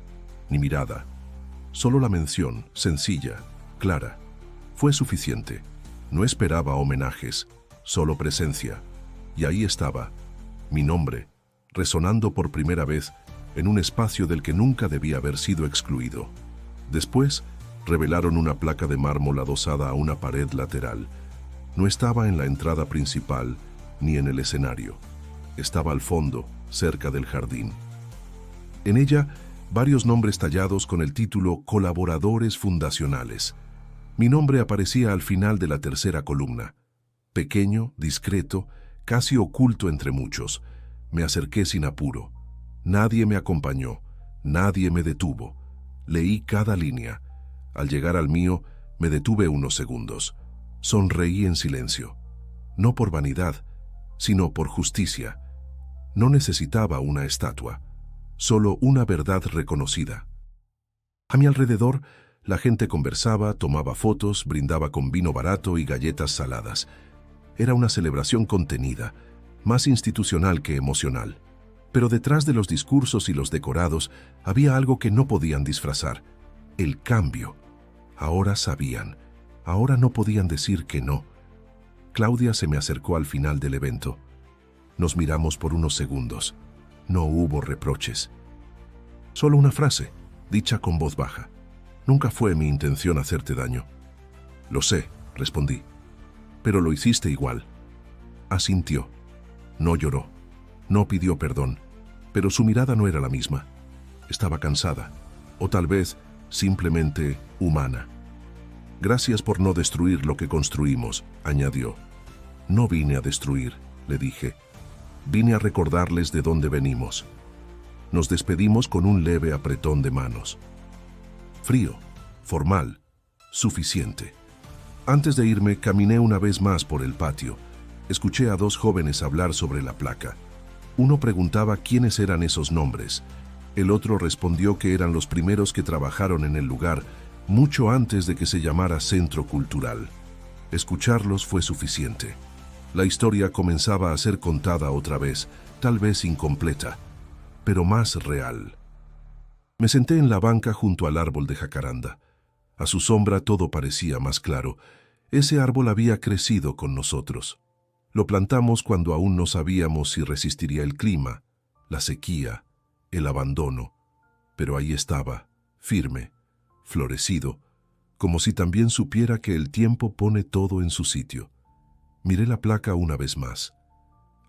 ni mirada. Solo la mención, sencilla, clara. Fue suficiente. No esperaba homenajes, solo presencia. Y ahí estaba, mi nombre, resonando por primera vez en un espacio del que nunca debía haber sido excluido. Después, revelaron una placa de mármol adosada a una pared lateral. No estaba en la entrada principal ni en el escenario. Estaba al fondo, cerca del jardín. En ella, varios nombres tallados con el título Colaboradores Fundacionales. Mi nombre aparecía al final de la tercera columna. Pequeño, discreto, casi oculto entre muchos. Me acerqué sin apuro. Nadie me acompañó, nadie me detuvo. Leí cada línea. Al llegar al mío, me detuve unos segundos. Sonreí en silencio. No por vanidad, sino por justicia. No necesitaba una estatua, solo una verdad reconocida. A mi alrededor, la gente conversaba, tomaba fotos, brindaba con vino barato y galletas saladas. Era una celebración contenida, más institucional que emocional. Pero detrás de los discursos y los decorados había algo que no podían disfrazar: el cambio. Ahora sabían, ahora no podían decir que no. Claudia se me acercó al final del evento. Nos miramos por unos segundos. No hubo reproches. Solo una frase, dicha con voz baja. Nunca fue mi intención hacerte daño. Lo sé, respondí. Pero lo hiciste igual. Asintió. No lloró. No pidió perdón. Pero su mirada no era la misma. Estaba cansada. O tal vez simplemente humana. Gracias por no destruir lo que construimos, añadió. No vine a destruir, le dije. Vine a recordarles de dónde venimos. Nos despedimos con un leve apretón de manos. Frío, formal, suficiente. Antes de irme, caminé una vez más por el patio. Escuché a dos jóvenes hablar sobre la placa. Uno preguntaba quiénes eran esos nombres. El otro respondió que eran los primeros que trabajaron en el lugar, mucho antes de que se llamara Centro Cultural. Escucharlos fue suficiente. La historia comenzaba a ser contada otra vez, tal vez incompleta, pero más real. Me senté en la banca junto al árbol de jacaranda. A su sombra todo parecía más claro. Ese árbol había crecido con nosotros. Lo plantamos cuando aún no sabíamos si resistiría el clima, la sequía, el abandono. Pero ahí estaba, firme, florecido, como si también supiera que el tiempo pone todo en su sitio. Miré la placa una vez más.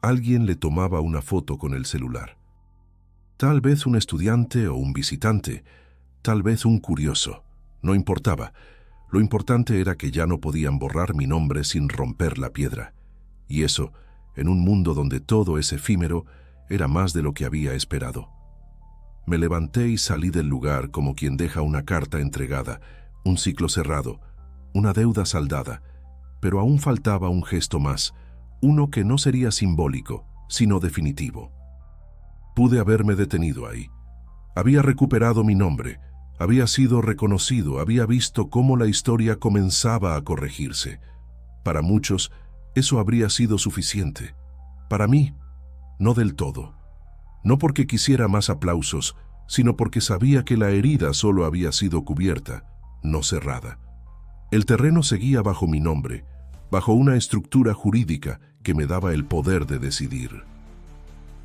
Alguien le tomaba una foto con el celular. Tal vez un estudiante o un visitante, tal vez un curioso. No importaba. Lo importante era que ya no podían borrar mi nombre sin romper la piedra. Y eso, en un mundo donde todo es efímero, era más de lo que había esperado. Me levanté y salí del lugar como quien deja una carta entregada, un ciclo cerrado, una deuda saldada, pero aún faltaba un gesto más, uno que no sería simbólico, sino definitivo. Pude haberme detenido ahí. Había recuperado mi nombre, había sido reconocido, había visto cómo la historia comenzaba a corregirse. Para muchos, eso habría sido suficiente. Para mí, no del todo. No porque quisiera más aplausos, sino porque sabía que la herida solo había sido cubierta, no cerrada. El terreno seguía bajo mi nombre, bajo una estructura jurídica que me daba el poder de decidir.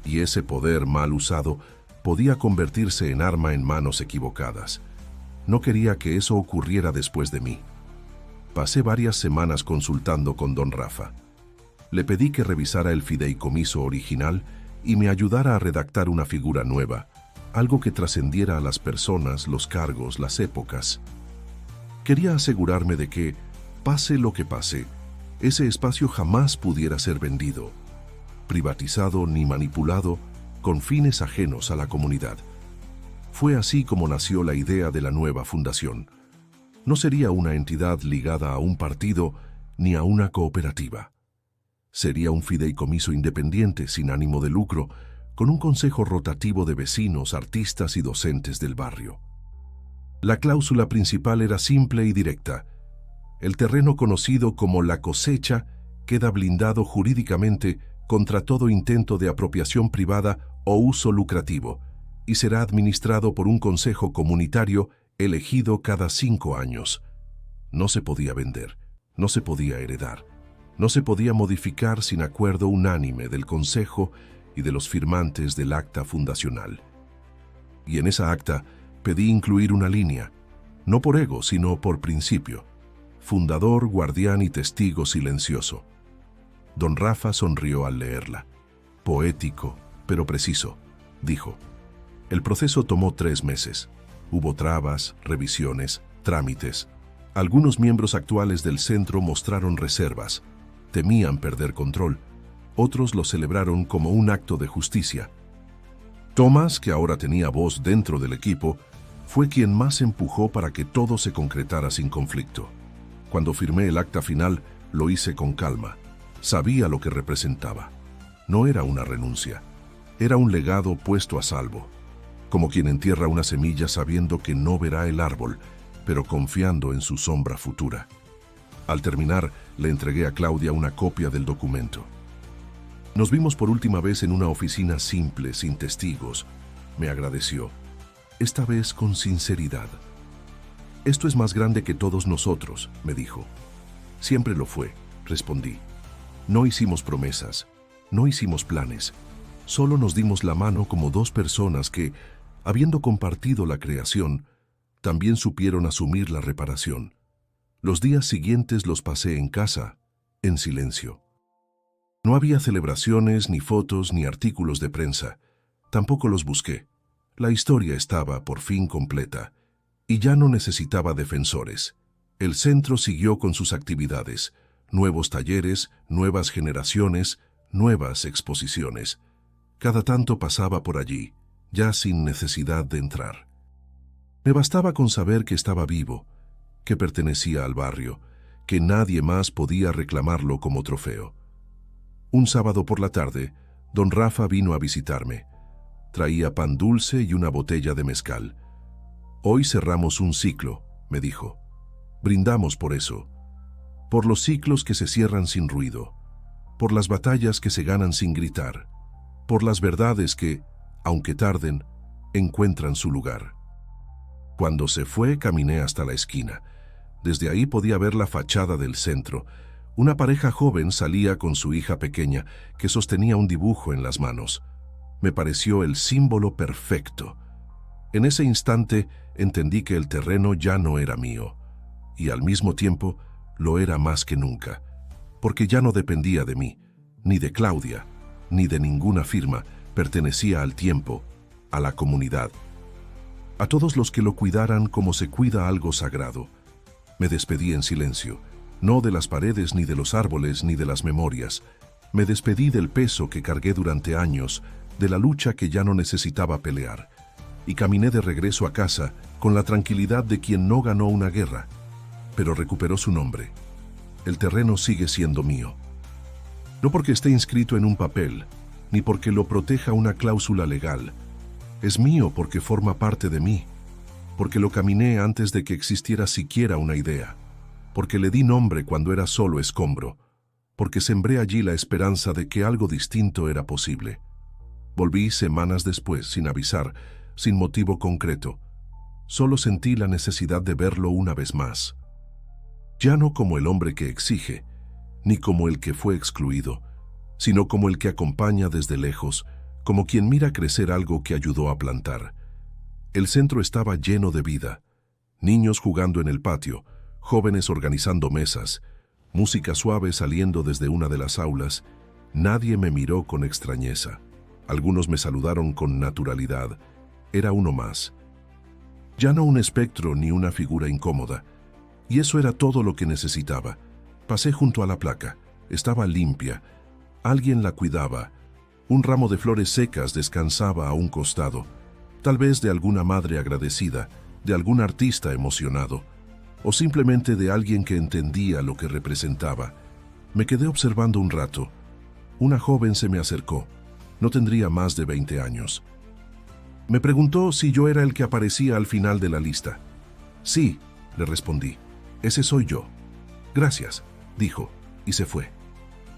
Y ese poder mal usado podía convertirse en arma en manos equivocadas. No quería que eso ocurriera después de mí. Pasé varias semanas consultando con don Rafa. Le pedí que revisara el fideicomiso original y me ayudara a redactar una figura nueva, algo que trascendiera a las personas, los cargos, las épocas. Quería asegurarme de que, pase lo que pase, ese espacio jamás pudiera ser vendido, privatizado ni manipulado con fines ajenos a la comunidad. Fue así como nació la idea de la nueva fundación. No sería una entidad ligada a un partido ni a una cooperativa. Sería un fideicomiso independiente, sin ánimo de lucro, con un consejo rotativo de vecinos, artistas y docentes del barrio. La cláusula principal era simple y directa. El terreno conocido como la cosecha queda blindado jurídicamente contra todo intento de apropiación privada o uso lucrativo, y será administrado por un consejo comunitario elegido cada 5 años. No se podía vender, no se podía heredar, no se podía modificar sin acuerdo unánime del consejo y de los firmantes del acta fundacional. Y en esa acta pedí incluir una línea, no por ego, sino por principio: fundador, guardián y testigo silencioso. Don Rafa sonrió al leerla. Poético, pero preciso, dijo. El proceso tomó 3 meses. Hubo trabas, revisiones, trámites. Algunos miembros actuales del centro mostraron reservas. Temían perder control. Otros lo celebraron como un acto de justicia. Tomás, que ahora tenía voz dentro del equipo, fue quien más empujó para que todo se concretara sin conflicto. Cuando firmé el acta final, lo hice con calma. Sabía lo que representaba. No era una renuncia. Era un legado puesto a salvo, como quien entierra una semilla sabiendo que no verá el árbol, pero confiando en su sombra futura. Al terminar, le entregué a Claudia una copia del documento. Nos vimos por última vez en una oficina simple, sin testigos. Me agradeció, esta vez con sinceridad. «Esto es más grande que todos nosotros», me dijo. «Siempre lo fue», respondí. «No hicimos promesas, no hicimos planes. Solo nos dimos la mano como dos personas que, habiendo compartido la creación, también supieron asumir la reparación. Los días siguientes los pasé en casa, en silencio. No había celebraciones, ni fotos, ni artículos de prensa. Tampoco los busqué. La historia estaba, por fin, completa, y ya no necesitaba defensores. El centro siguió con sus actividades, nuevos talleres, nuevas generaciones, nuevas exposiciones. Cada tanto pasaba por allí, ya sin necesidad de entrar. Me bastaba con saber que estaba vivo, que pertenecía al barrio, que nadie más podía reclamarlo como trofeo. Un sábado por la tarde, don Rafa vino a visitarme. Traía pan dulce y una botella de mezcal. «Hoy cerramos un ciclo», me dijo. «Brindamos por eso, por los ciclos que se cierran sin ruido, por las batallas que se ganan sin gritar, por las verdades que, aunque tarden, encuentran su lugar». Cuando se fue, caminé hasta la esquina. Desde ahí podía ver la fachada del centro. Una pareja joven salía con su hija pequeña, que sostenía un dibujo en las manos. Me pareció el símbolo perfecto. En ese instante entendí que el terreno ya no era mío, y al mismo tiempo lo era más que nunca, porque ya no dependía de mí, ni de Claudia, ni de ninguna firma. Pertenecía al tiempo, a la comunidad, a todos los que lo cuidaran como se cuida algo sagrado. Me despedí en silencio, no de las paredes, ni de los árboles, ni de las memorias. Me despedí del peso que cargué durante años, de la lucha que ya no necesitaba pelear, y caminé de regreso a casa con la tranquilidad de quien no ganó una guerra, pero recuperó su nombre. El terreno sigue siendo mío. No porque esté inscrito en un papel, ni porque lo proteja una cláusula legal. Es mío porque forma parte de mí, porque lo caminé antes de que existiera siquiera una idea, porque le di nombre cuando era solo escombro, porque sembré allí la esperanza de que algo distinto era posible. Volví semanas después, sin avisar, sin motivo concreto. Solo sentí la necesidad de verlo una vez más. Ya no como el hombre que exige, ni como el que fue excluido, sino como el que acompaña desde lejos, como quien mira crecer algo que ayudó a plantar. El centro estaba lleno de vida. Niños jugando en el patio, jóvenes organizando mesas, música suave saliendo desde una de las aulas. Nadie me miró con extrañeza. Algunos me saludaron con naturalidad. Era uno más. Ya no un espectro ni una figura incómoda. Y eso era todo lo que necesitaba. Pasé junto a la placa. Estaba limpia. Alguien la cuidaba. Un ramo de flores secas descansaba a un costado. Tal vez de alguna madre agradecida, de algún artista emocionado, o simplemente de alguien que entendía lo que representaba. Me quedé observando un rato. Una joven se me acercó. No tendría más de 20 años. Me preguntó si yo era el que aparecía al final de la lista. «Sí», le respondí. «Ese soy yo». «Gracias», dijo, y se fue.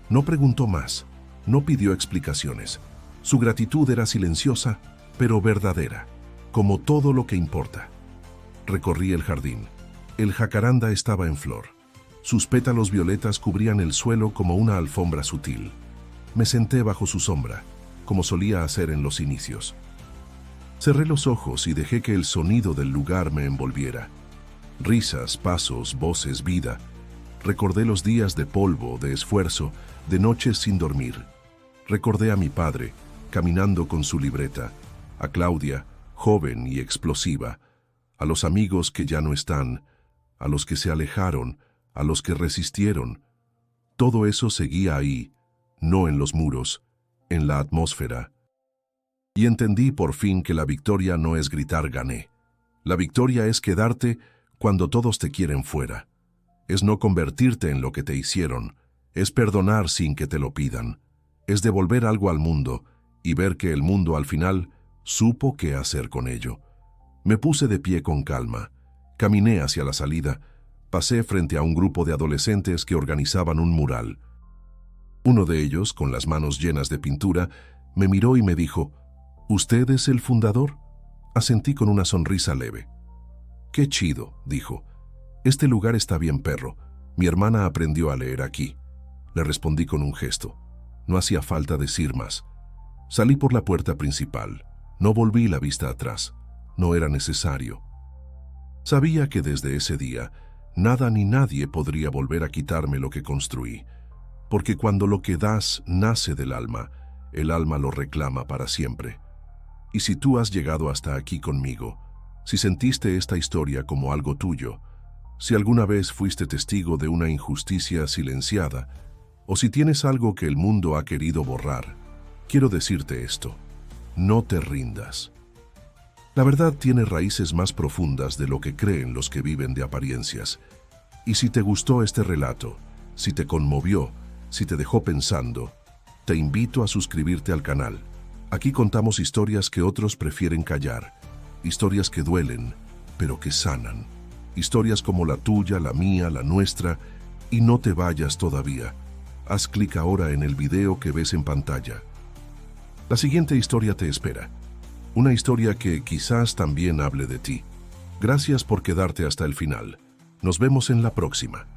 No preguntó más, no pidió explicaciones. Su gratitud era silenciosa, pero verdadera, como todo lo que importa. Recorrí el jardín. El jacaranda estaba en flor. Sus pétalos violetas cubrían el suelo como una alfombra sutil. Me senté bajo su sombra, como solía hacer en los inicios. Cerré los ojos y dejé que el sonido del lugar me envolviera. Risas, pasos, voces, vida. Recordé los días de polvo, de esfuerzo, de noches sin dormir. Recordé a mi padre, caminando con su libreta, a Claudia, joven y explosiva, a los amigos que ya no están, a los que se alejaron, a los que resistieron. Todo eso seguía ahí, no en los muros, en la atmósfera. Y entendí por fin que la victoria no es gritar «gané». La victoria es quedarte cuando todos te quieren fuera. Es no convertirte en lo que te hicieron. Es perdonar sin que te lo pidan. Es devolver algo al mundo, y ver que el mundo al final supo qué hacer con ello. Me puse de pie con calma, caminé hacia la salida, pasé frente a un grupo de adolescentes que organizaban un mural. Uno de ellos, con las manos llenas de pintura, me miró y me dijo, ¿usted es el fundador? Asentí con una sonrisa leve. Qué chido, dijo. Este lugar está bien perro. Mi hermana aprendió a leer aquí. Le respondí con un gesto. No hacía falta decir más. Salí por la puerta principal. No volví la vista atrás. No era necesario. Sabía que desde ese día, nada ni nadie podría volver a quitarme lo que construí, porque cuando lo que das nace del alma, el alma lo reclama para siempre. Y si tú has llegado hasta aquí conmigo, si sentiste esta historia como algo tuyo, si alguna vez fuiste testigo de una injusticia silenciada, o si tienes algo que el mundo ha querido borrar, quiero decirte esto: no te rindas. La verdad tiene raíces más profundas de lo que creen los que viven de apariencias. Y si te gustó este relato, si te conmovió, si te dejó pensando, te invito a suscribirte al canal. Aquí contamos historias que otros prefieren callar, historias que duelen, pero que sanan. Historias como la tuya, la mía, la nuestra, y no te vayas todavía. Haz clic ahora en el video que ves en pantalla. La siguiente historia te espera. Una historia que quizás también hable de ti. Gracias por quedarte hasta el final. Nos vemos en la próxima.